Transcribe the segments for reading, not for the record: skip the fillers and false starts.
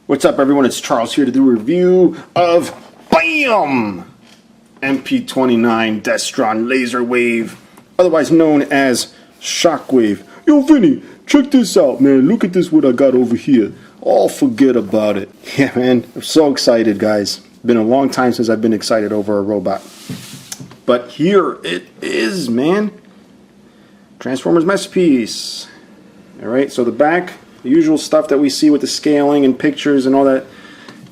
What's up, everyone? It's Charles here to do a review of BAM! MP-29 Destron Laserwave, otherwise known as Shockwave. Yo, Vinny, check this out, man. Look at this, what I got over here. All forget about it. Yeah, man, I'm so excited, guys. Been a long time since I've been excited over a robot. But here it is, man. Transformers Masterpiece. Alright, so the back, the usual stuff that we see with the scaling and pictures and all that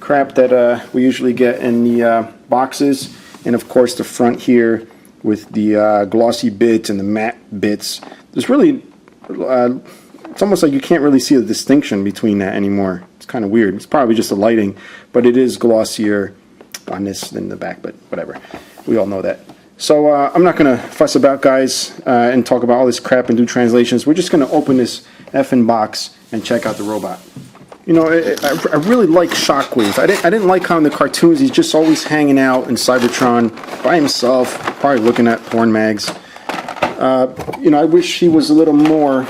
crap that we usually get in the boxes. And of course the front here with the glossy bits and the matte bits. There's really, it's almost like you can't really see the distinction between that anymore. It's kind of weird. It's probably just the lighting, but it is glossier on this than the back, but whatever. We all know that. So I'm not going to fuss about, guys, and talk about all this crap and do translations. We're just going to open this effing box and check out the robot. You know, I really like Shockwave. I didn't like how in the cartoons he's just always hanging out in Cybertron by himself, probably looking at porn mags. You know, I wish he was a little more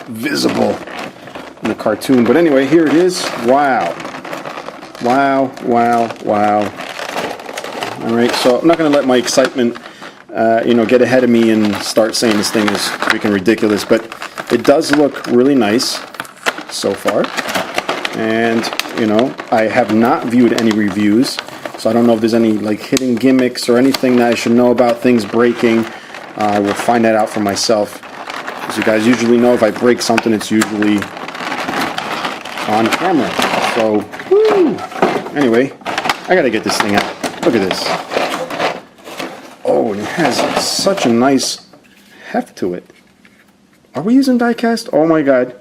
visible in the cartoon. But anyway, here it is. Wow. Wow, wow, wow. Alright, so I'm not going to let my excitement, you know, get ahead of me and start saying this thing is freaking ridiculous, but it does look really nice so far. And, you know, I have not viewed any reviews, so I don't know if there's any, like, hidden gimmicks or anything that I should know about, things breaking. I will find that out for myself. As you guys usually know, if I break something, it's usually on camera. So, woo! Anyway, I gotta get this thing out. Look at this. Oh, and it has such a nice heft to it. Are we using die-cast? Oh my god.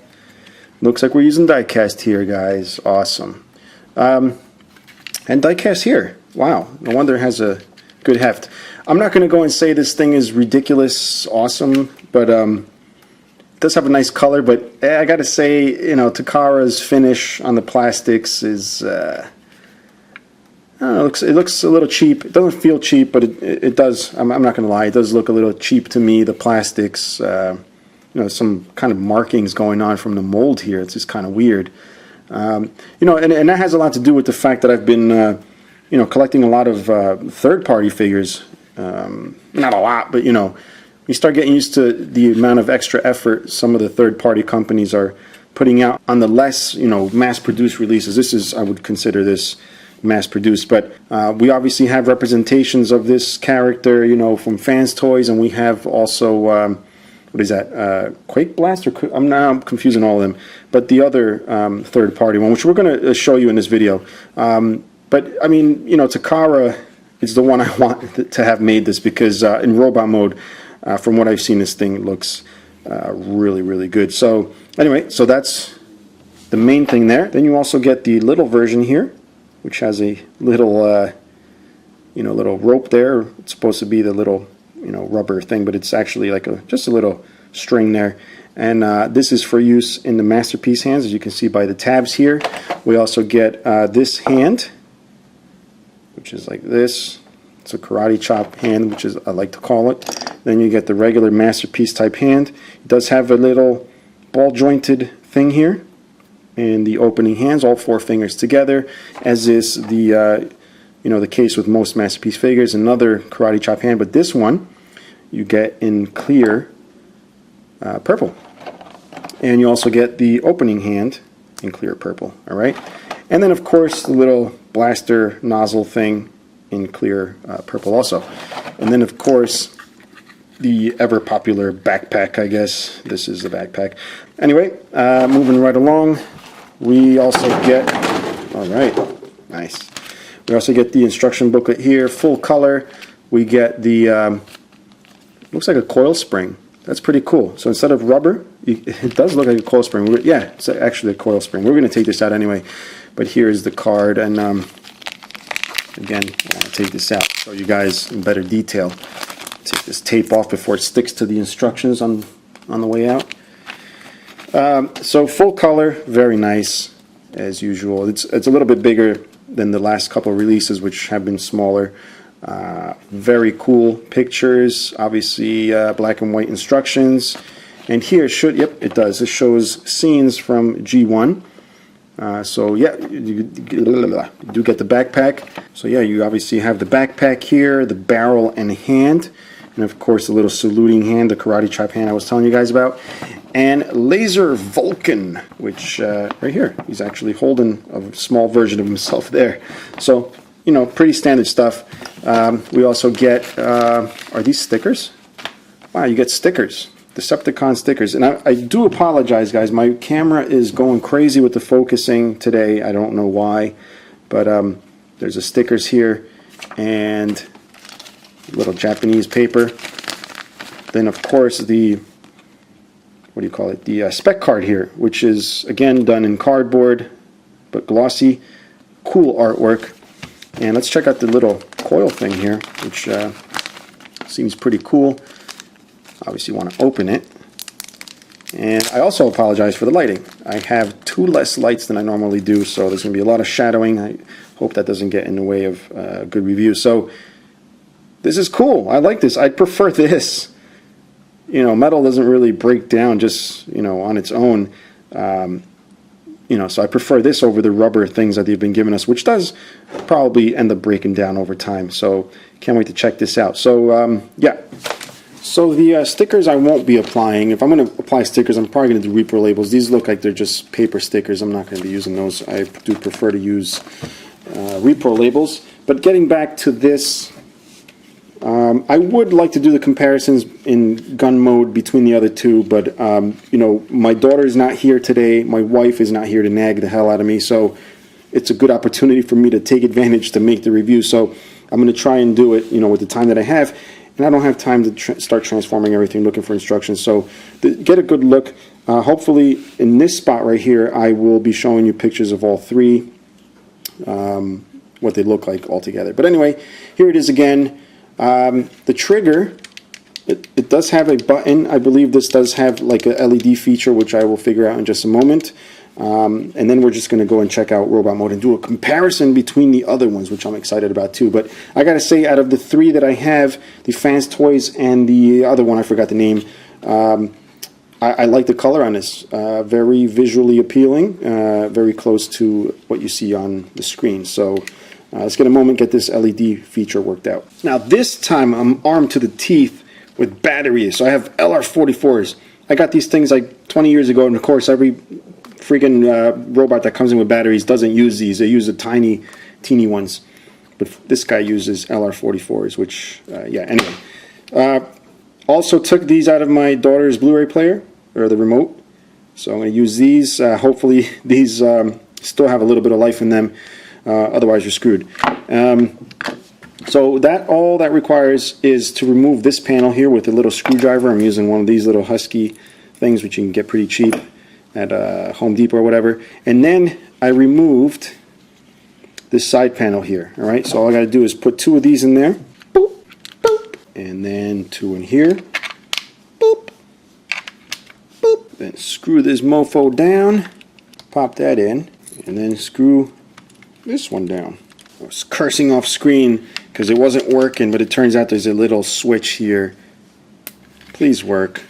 Looks like we're using die-cast here, guys. Awesome. And die-cast here. Wow. No wonder it has a good heft. I'm not going to go and say this thing is ridiculous, awesome, but it does have a nice color, but I gotta say, you know, Takara's finish on the plastics is... I don't know, it looks a little cheap. It doesn't feel cheap, but it does. I'm not going to lie. It does look a little cheap to me. The plastics, you know, some kind of markings going on from the mold here. It's just kind of weird. You know, and that has a lot to do with the fact that I've been, you know, collecting a lot of third-party figures. Not a lot, but, you know, you start getting used to the amount of extra effort some of the third-party companies are putting out on the less, you know, mass-produced releases. This is, I would consider this mass-produced, but we obviously have representations of this character, you know, from Fans Toys, and we have also what is that, Quake Blast, or I'm confusing all of them, but the other third-party one, which we're going to show you in this video. But I mean, you know, Takara is the one I want to have made this, because in robot mode, from what I've seen, this thing looks really, really good. So anyway, so that's the main thing there. Then you also get the little version here, which has a little, you know, little rope there. It's supposed to be the little, you know, rubber thing, but it's actually like just a little string there. And this is for use in the Masterpiece hands, as you can see by the tabs here. We also get this hand, which is like this. It's a karate chop hand, which is I like to call it. Then you get the regular Masterpiece type hand. It does have a little ball jointed thing here. And the opening hands, all four fingers together, as is the you know, the case with most Masterpiece figures. Another karate chop hand, but this one you get in clear purple, and you also get the opening hand in clear purple. All right, and then of course the little blaster nozzle thing in clear purple also, and then of course the ever popular backpack. I guess this is the backpack. Anyway, moving right along. We also get, alright, nice. We also get the instruction booklet here, full color. We get the, looks like a coil spring. That's pretty cool. So instead of rubber, it does look like a coil spring. Yeah, it's actually a coil spring. We're going to take this out anyway. But here's the card, and again, I'll take this out, show you guys in better detail. Take this tape off before it sticks to the instructions on the way out. So full color, very nice as usual. It's a little bit bigger than the last couple of releases, which have been smaller. Very cool pictures, obviously black and white instructions, And here should, yep, it does. It shows scenes from G1. So yeah, you do get the backpack. So yeah, you obviously have the backpack here, the barrel and hand, and of course the little saluting hand, the karate chop hand I was telling you guys about, and Laser Vulcan, which right here, he's actually holding a small version of himself there. So, you know, pretty standard stuff. We also get, are these stickers? Wow, you get stickers. Decepticon stickers. And I do apologize, guys. My camera is going crazy with the focusing today. I don't know why. But there's the stickers here and little Japanese paper. Then, of course, the, what do you call it? The spec card here, which is, again, done in cardboard, but glossy. Cool artwork. And let's check out the little coil thing here, which seems pretty cool. Obviously you want to open it. And I also apologize for the lighting. I have 2 less lights than I normally do, so there's going to be a lot of shadowing. I hope that doesn't get in the way of a good review. So this is cool. I like this. I prefer this. You know, metal doesn't really break down just, you know, on its own. You know, so I prefer this over the rubber things that they've been giving us, which does probably end up breaking down over time. So can't wait to check this out. So yeah. So the stickers I won't be applying. If I'm going to apply stickers, I'm probably going to do repro labels. These look like they're just paper stickers. I'm not going to be using those. I do prefer to use repro labels. But getting back to this, I would like to do the comparisons in gun mode between the other two, but you know, my daughter is not here today. My wife is not here to nag the hell out of me, so it's a good opportunity for me to take advantage to make the review. So I'm going to try and do it, you know, with the time that I have. And I don't have time to start transforming everything, looking for instructions. So get a good look. Hopefully in this spot right here, I will be showing you pictures of all 3, what they look like all together. But anyway, here it is again. The trigger, it does have a button. I believe this does have like a LED feature, which I will figure out in just a moment. And then we're just going to go and check out robot mode and do a comparison between the other ones, which I'm excited about too. But I gotta say, out of the 3 that I have, the Fans Toys and the other one, I forgot the name, I like the color on this. Very visually appealing, very close to what you see on the screen. So let's get a moment, get this LED feature worked out. Now this time I'm armed to the teeth with batteries. So I have LR44s. I got these things like 20 years ago, and of course every freaking robot that comes in with batteries doesn't use these. They use the teeny ones. But this guy uses LR44s, which, yeah, anyway. Also took these out of my daughter's Blu-ray player, or the remote. So I'm going to use these. Hopefully these still have a little bit of life in them. Otherwise you're screwed. So that all that requires is to remove this panel here with a little screwdriver. I'm using one of these little Husky things, which you can get pretty cheap at Home Depot or whatever. And then I removed this side panel here. All right, so all I got to do is put 2 of these in there, boop, boop, and then 2 in here, boop, boop. Then screw this mofo down, pop that in, and then screw this one down. I was cursing off screen because it wasn't working, but it turns out there's a little switch here. Please work.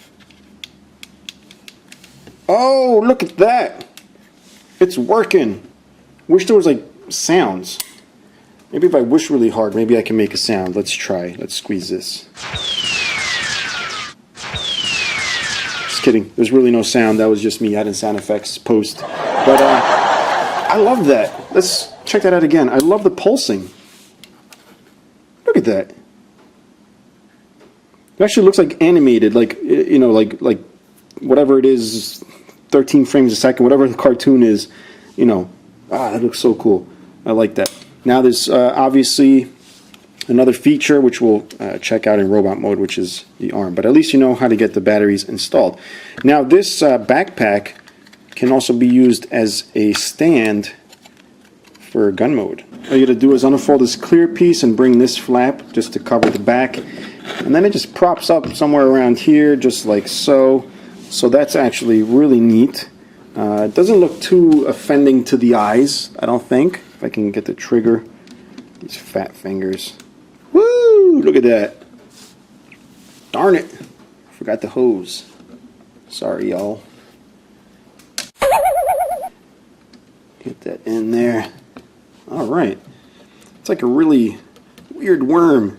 Oh, look at that! It's working. Wish there was like sounds. Maybe if I wish really hard, maybe I can make a sound. Let's try. Let's squeeze this. Just kidding. There's really no sound. That was just me adding sound effects post. But I love that. Let's check that out again. I love the pulsing. Look at that. It actually looks like animated, like, you know, like whatever it is, 13 frames a second, whatever the cartoon is, you know. That looks so cool. I like that. Now there's obviously another feature which we'll check out in robot mode, which is the arm. But at least you know how to get the batteries installed. Now this backpack can also be used as a stand for gun mode. All you got to do is unfold this clear piece and bring this flap just to cover the back. And then it just props up somewhere around here, just like so. So that's actually really neat. It doesn't look too offending to the eyes, I don't think. If I can get the trigger. These fat fingers. Woo! Look at that. Darn it. Forgot the hose. Sorry, y'all. Get that in there. Alright. It's like a really weird worm.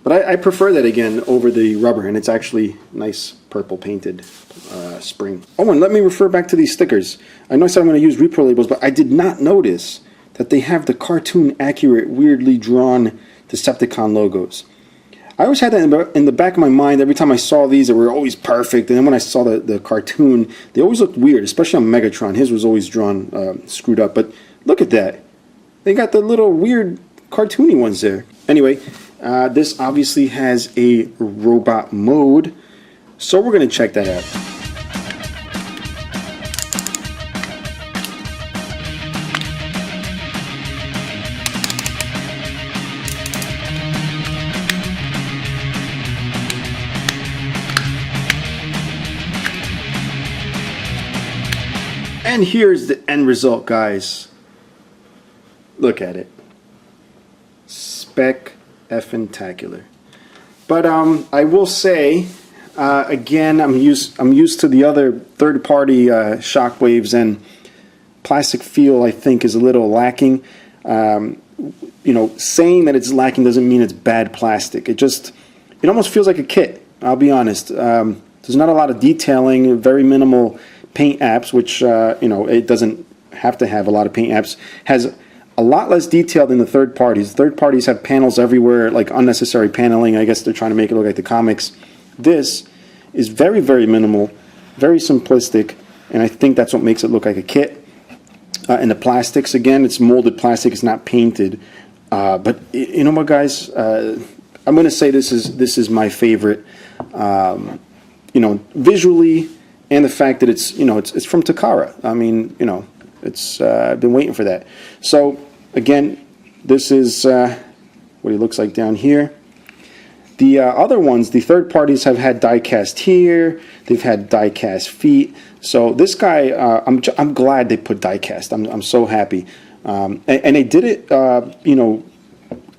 But I prefer that again over the rubber, and it's actually nice purple painted spring. Oh, and let me refer back to these stickers. I know I said I'm going to use repro labels, but I did not notice that they have the cartoon accurate, weirdly drawn Decepticon logos. I always had that in the back of my mind. Every time I saw these, they were always perfect, and then when I saw the cartoon, they always looked weird, especially on Megatron. His was always drawn screwed up, but look at that. They got the little weird cartoony ones there. Anyway, this obviously has a robot mode, so we're going to check that out. And here's the end result, guys. Look at it. Spec-effing-tacular. But I will say, again, I'm used to the other third-party Shockwaves, and plastic feel, I think, is a little lacking. You know, saying that it's lacking doesn't mean it's bad plastic. It almost feels like a kit. I'll be honest. There's not a lot of detailing, very minimal paint apps, which you know, it doesn't have to have a lot of paint apps. Has a lot less detail than the third parties. Third parties have panels everywhere, like unnecessary paneling. I guess they're trying to make it look like the comics. This is very, very minimal, very simplistic, and I think that's what makes it look like a kit. And the plastics, again, it's molded plastic. It's not painted. But you know what, guys? I'm going to say this is my favorite. You know, visually, and the fact that it's, you know, it's from Takara. I mean, you know, it's I've been waiting for that. So again, this is what he looks like down here. The other ones, the third parties, have had die cast here. They've had die cast feet. So this guy, I'm glad they put die cast. I'm so happy, and they did it, you know,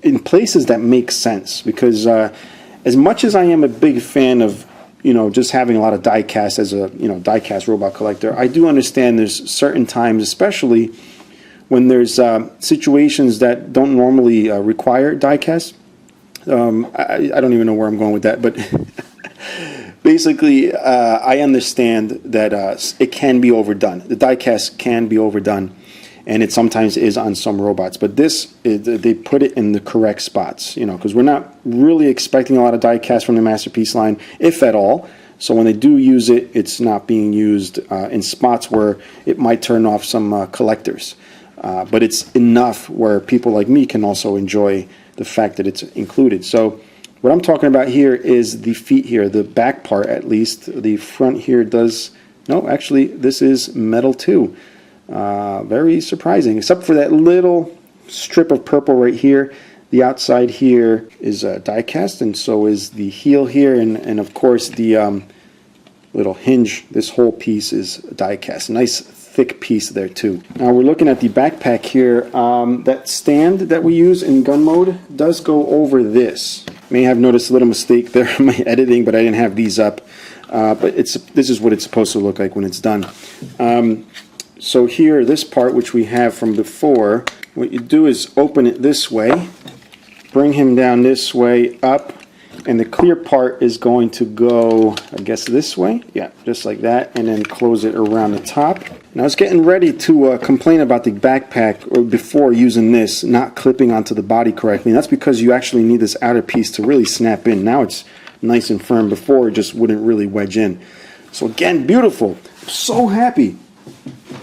in places that make sense, because as much as I am a big fan of, you know, just having a lot of die cast as a, you know, die cast robot collector, I do understand there's certain times, especially when there's situations that don't normally require die cast. I don't even know where I'm going with that, but basically, I understand that it can be overdone. The die cast can be overdone, and it sometimes is on some robots. But this, they put it in the correct spots, you know, because we're not really expecting a lot of die cast from the Masterpiece line, if at all. So when they do use it, it's not being used in spots where it might turn off some collectors. But it's enough where people like me can also enjoy the fact that it's included. So what I'm talking about here is the feet here, the back part at least. The front here does, no, actually this is metal too. Very surprising, except for that little strip of purple right here. The outside here is die cast, and so is the heel here, and of course the little hinge. This whole piece is die cast. Nice thick piece there too. Now we're looking at the backpack here. That stand that we use in gun mode does go over this. May have noticed a little mistake there in my editing, but I didn't have these up. But this is what it's supposed to look like when it's done. So here, this part, which we have from before, what you do is open it this way, bring him down this way, up, and the clear part is going to go, I guess, this way. Yeah, just like that, and then close it around the top. And I was getting ready to complain about the backpack before using this, not clipping onto the body correctly. And that's because you actually need this outer piece to really snap in. Now it's nice and firm. Before, it just wouldn't really wedge in. So again, beautiful. So happy.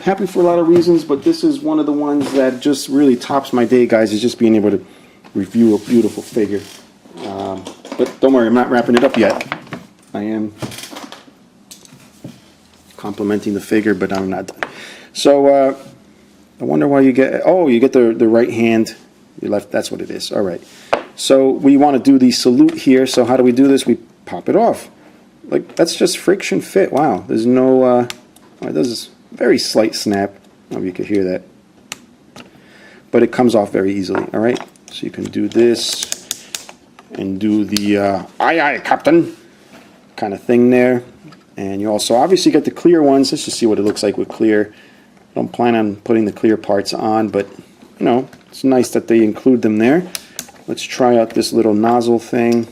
Happy for a lot of reasons, but this is one of the ones that just really tops my day, guys, is just being able to review a beautiful figure. But don't worry, I'm not wrapping it up yet. I am complimenting the figure, but I'm not done. So I wonder why you get, oh, you get the right hand, your left, that's what it is. All right. So we want to do the salute here. So how do we do this? We pop it off. Like, that's just friction fit. Wow. There's no, it does very slight snap. I don't know if you could hear that. But it comes off very easily. All right. So you can do this and do the aye aye captain kind of thing there. And you also obviously get the clear ones. Let's just see what it looks like with clear. I don't plan on putting the clear parts on, but you know, it's nice that they include them there. Let's try out this little nozzle thing.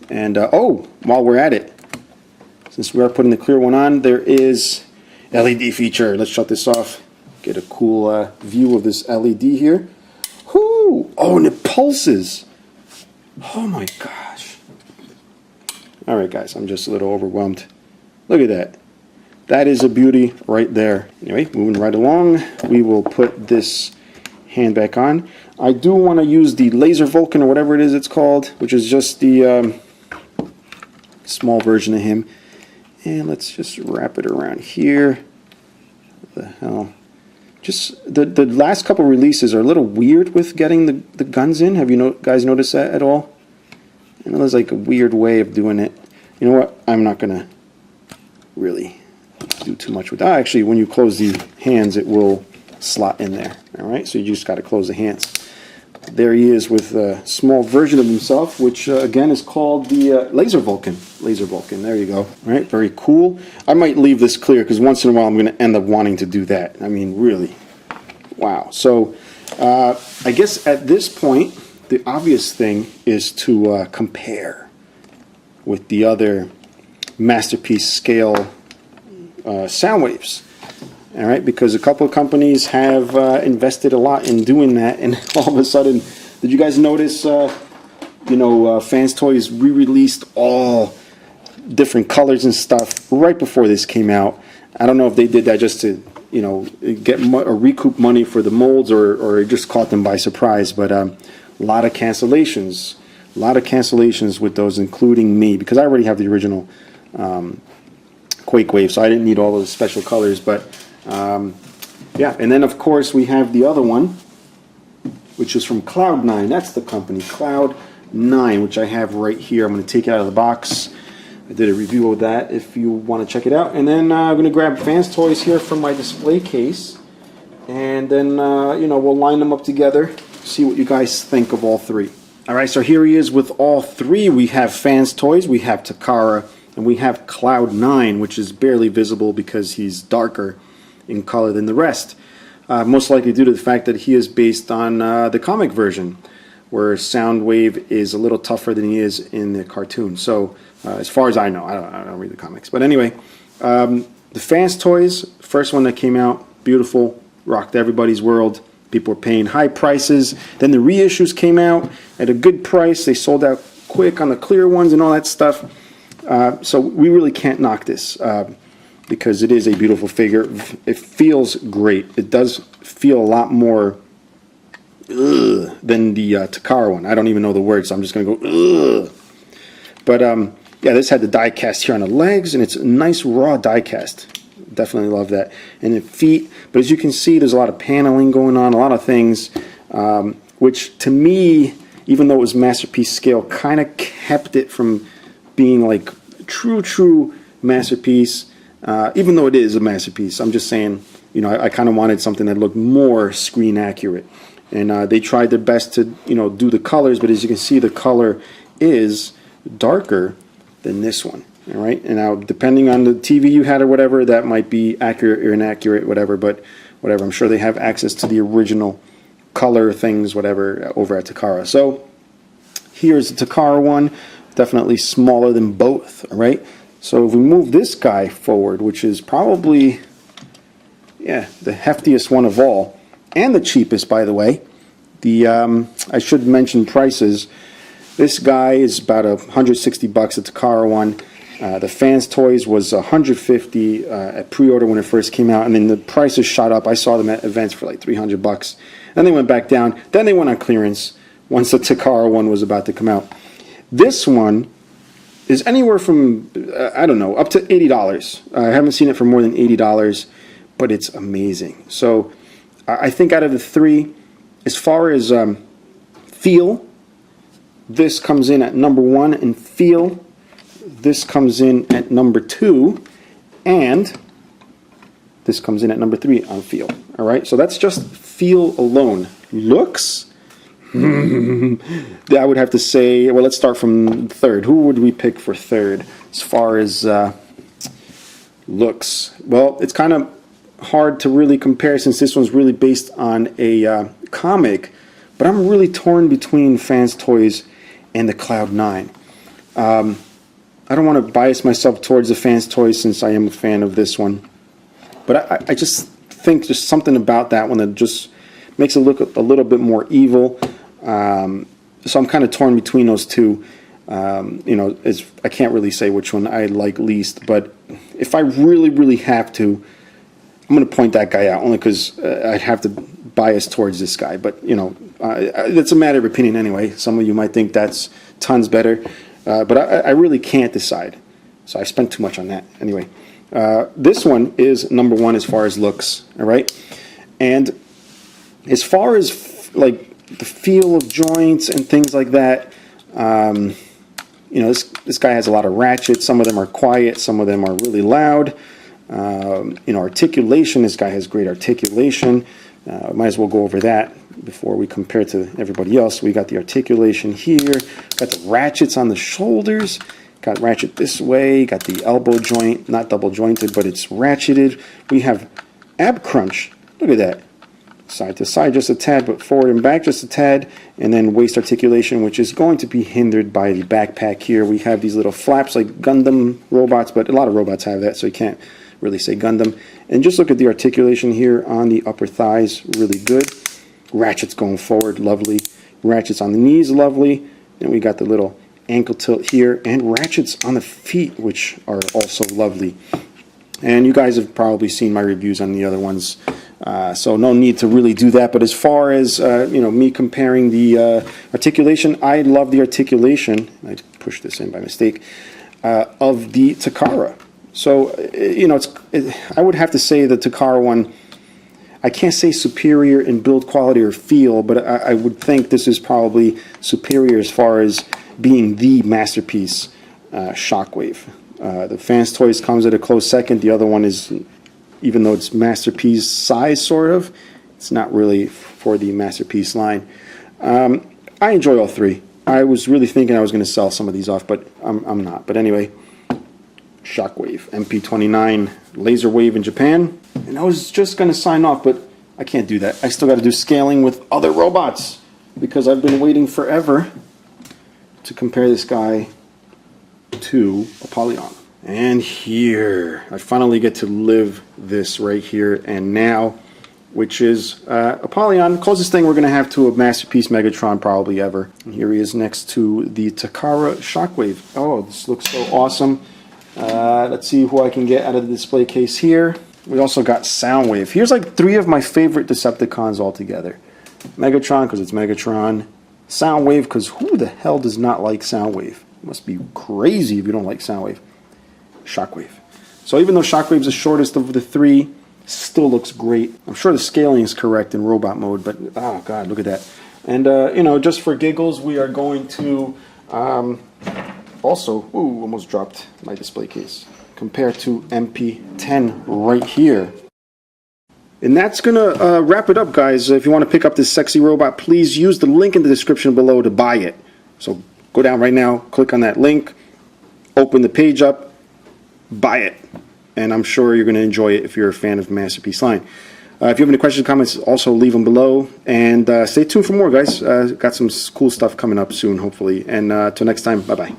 And oh, while we're at it, since we are putting the clear one on, there is LED feature. Let's shut this off. Get a cool view of this LED here. Whoo! Oh, and it pulses. Oh my gosh. Alright guys, I'm just a little overwhelmed. Look at that. That is a beauty right there. Anyway, moving right along, we will put this hand back on. I do want to use the Laser Vulcan, or whatever it is it's called, which is just the small version of him. And let's just wrap it around here. What the hell? Just the last couple releases are a little weird with getting the guns in. Have you guys noticed that at all? I know there's like a weird way of doing it. You know what? I'm not gonna really do too much with that. Actually, when you close the hands, it will slot in there. All right, so you just got to close the hands. There he is with a small version of himself, which again is called the Laser Vulcan. Laser Vulcan. There you go. All right, very cool. I might leave this clear because once in a while I'm going to end up wanting to do that. I mean, really. Wow. So I guess at this point, the obvious thing is to compare with the other Masterpiece scale sound waves. All right, because a couple of companies have invested a lot in doing that, and all of a sudden, did you guys notice? Fans Toys re-released all different colors and stuff right before this came out. I don't know if they did that just to, get or recoup money for the molds, or it just caught them by surprise. But a lot of cancellations, with those, including me, because I already have the original Quake Wave, so I didn't need all those special colors, but. Yeah, and then of course we have the other one, which is from Cloud9. That's the company, Cloud9, which I have right here. I'm going to take it out of the box. I did a review of that if you want to check it out. And then I'm going to grab Fans Toys here from my display case, and then we'll line them up together, see what you guys think of all three. All right, so here he is with all three. We have Fans Toys, we have Takara, and we have Cloud9, which is barely visible because he's darker in color than the rest, most likely due to the fact that he is based on the comic version, where Soundwave is a little tougher than he is in the cartoon. So as far as I know, I don't read the comics, but anyway, the Fans Toys, first one that came out, beautiful, rocked everybody's world. People were paying high prices. Then the reissues came out at a good price. They sold out quick on the clear ones and all that stuff. So we really can't knock this. Because it is a beautiful figure. It feels great. It does feel a lot more than the Takara one. I don't even know the word, so I'm just going to go ugh. But yeah, this had the die cast here on the legs, and it's a nice raw die cast. Definitely love that. And the feet, but as you can see, there's a lot of paneling going on, a lot of things, which to me, even though it was Masterpiece scale, kind of kept it from being like true Masterpiece. Even though it is a Masterpiece, I'm just saying, I kind of wanted something that looked more screen accurate. And they tried their best to, do the colors, but as you can see, the color is darker than this one. All right, and now depending on the TV you had or whatever, that might be accurate or inaccurate, whatever. But whatever, I'm sure they have access to the original color things, whatever, over at Takara. So here's the Takara one, definitely smaller than both. All right. So if we move this guy forward, which is probably, the heftiest one of all, and the cheapest, by the way. I should mention prices. This guy is about $160, the Takara one. The Fans Toys was $150 at pre-order when it first came out, and then the prices shot up. I saw them at events for like $300. Then they went back down. Then they went on clearance once the Takara one was about to come out. This one is anywhere from, I don't know, up to $80. I haven't seen it for more than $80, but it's amazing. So I think out of the three, as far as feel, this comes in at number 1, and feel, this comes in at number 2, and this comes in at number 3 on feel. All right, so that's just feel alone. Looks, I would have to say, well, let's start from third. Who would we pick for third as far as looks? Well, it's kind of hard to really compare since this one's really based on a comic, but I'm really torn between Fans Toys and the Cloud9. I don't want to bias myself towards the Fans Toys since I am a fan of this one, but I just think there's something about that one that just makes it look a little bit more evil. So I'm kind of torn between those two. You know, I can't really say which one I like least, but if I really have to, I'm going to point that guy out only because I'd have to bias towards this guy. But, you know, it's a matter of opinion anyway. Some of you might think that's tons better, but I really can't decide. So I spent too much on that. Anyway, this one is number one as far as looks, all right? And as far as, like, the feel of joints and things like that, you know, this guy has a lot of ratchets. Some of them are quiet, some of them are really loud. You know, articulation, this guy has great articulation. Might as well go over that before we compare to everybody else. We got the articulation here, got the ratchets on the shoulders, got ratchet this way, got the elbow joint, not double jointed, but it's ratcheted. We have ab crunch, look at that. Side to side just a tad, but forward and back just a tad, and then waist articulation, which is going to be hindered by the backpack here. We have these little flaps like Gundam robots, but a lot of robots have that, so you can't really say Gundam. And just look at the articulation here on the upper thighs, really good. Ratchets going forward, lovely. Ratchets on the knees, lovely. And we got the little ankle tilt here, and ratchets on the feet, which are also lovely. And you guys have probably seen my reviews on the other ones, so no need to really do that. But as far as you know, me comparing the articulation, I love the articulation. I pushed this in by mistake of the Takara. So you know, I would have to say the Takara one, I can't say superior in build quality or feel, but I would think this is probably superior as far as being the Masterpiece Shockwave. The Fans Toys comes at a close second. The other one is, even though it's Masterpiece size, sort of, it's not really for the Masterpiece line. I enjoy all three. I was really thinking I was going to sell some of these off, but I'm not. But anyway, Shockwave, MP-29 Laserwave in Japan. And I was just going to sign off, but I can't do that. I still got to do scaling with other robots because I've been waiting forever to compare this guy to Apollyon. And here, I finally get to live this right here and now, which is Apollyon, closest thing we're going to have to a Masterpiece Megatron probably ever. And here he is next to the Takara Shockwave. Oh, this looks so awesome. Let's see who I can get out of the display case here. We also got Soundwave. Here's like three of my favorite Decepticons altogether. Megatron, because it's Megatron. Soundwave, because who the hell does not like Soundwave? You must be crazy if you don't like Soundwave. Shockwave. So even though Shockwave's the shortest of the three, still looks great. I'm sure the scaling is correct in robot mode, but oh god, look at that. And you know, just for giggles, we are going to also, ooh, almost dropped my display case, compare to MP-10 right here. And that's gonna wrap it up, guys. If you want to pick up this sexy robot, please use the link in the description below to buy it. So go down right now, click on that link, open the page up, buy it. And I'm sure you're going to enjoy it if you're a fan of Masterpiece line. If you have any questions or comments, also leave them below. And stay tuned for more, guys. Got some cool stuff coming up soon, hopefully. And till next time, bye-bye.